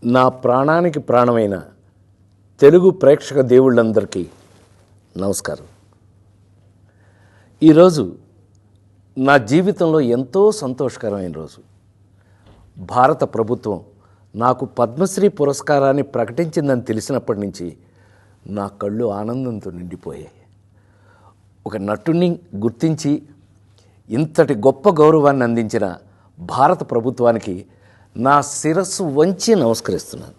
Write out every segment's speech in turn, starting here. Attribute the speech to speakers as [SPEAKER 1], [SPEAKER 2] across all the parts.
[SPEAKER 1] నా ప్రాణానికి ప్రాణమైన తెలుగు ప్రేక్షక దేవుళ్ళందరికీ నమస్కారం. ఈరోజు నా జీవితంలో ఎంతో సంతోషకరమైన రోజు. భారత ప్రభుత్వం నాకు పద్మశ్రీ పురస్కారాన్ని ప్రకటించిందని తెలిసినప్పటి నుంచి నా కళ్ళు ఆనందంతో నిండిపోయాయి. ఒక నటుడిని గుర్తించి ఇంతటి గొప్ప గౌరవాన్ని అందించిన భారత ప్రభుత్వానికి నా శిరస్సు వంచి నమస్కరిస్తున్నాను.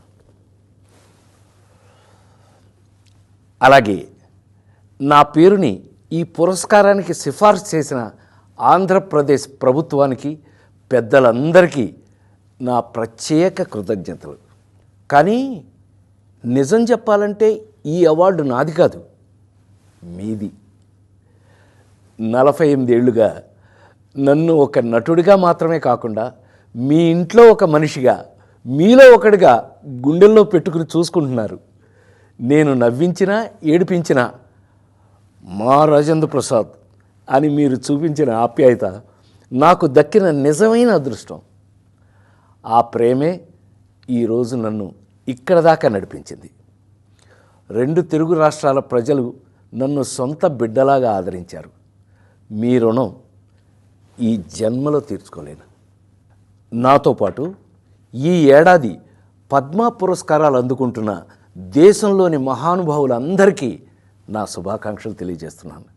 [SPEAKER 1] అలాగే నా పేరుని ఈ పురస్కారానికి సిఫార్సు చేసిన ఆంధ్రప్రదేశ్ ప్రభుత్వానికి, పెద్దలందరికీ నా ప్రత్యేక కృతజ్ఞతలు. కానీ నిజం చెప్పాలంటే ఈ అవార్డు నాది కాదు, మీది. 48 ఏళ్లుగా నన్ను ఒక నటుడిగా మాత్రమే కాకుండా మీ ఇంట్లో ఒక మనిషిగా, మీలో ఒకడిగా గుండెల్లో పెట్టుకుని చూసుకుంటున్నారు. నేను నవ్వించినా ఏడిపించినా మా రాజేంద్ర ప్రసాద్ అని మీరు చూపించిన ఆప్యాయత నాకు దక్కిన నిజమైన అదృష్టం. ఆ ప్రేమే ఈరోజు నన్ను ఇక్కడ దాకా నడిపించింది. 2 తెలుగు రాష్ట్రాల ప్రజలు నన్ను సొంత బిడ్డలాగా ఆదరించారు. మీ రుణం ఈ జన్మలో తీర్చుకోలేను. నాతో పాటు ఈ ఏడాది పద్మ పురస్కారాలు అందుకుంటున్న దేశంలోని మహానుభావులందరికీ నా శుభాకాంక్షలు తెలియజేస్తున్నాను.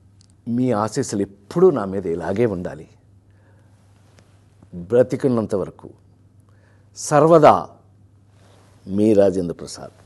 [SPEAKER 1] మీ ఆశీస్సులు ఎప్పుడూ నా మీద ఇలాగే ఉండాలి. బ్రతికున్నంత వరకు సర్వదా మీ రాజేంద్ర ప్రసాద్.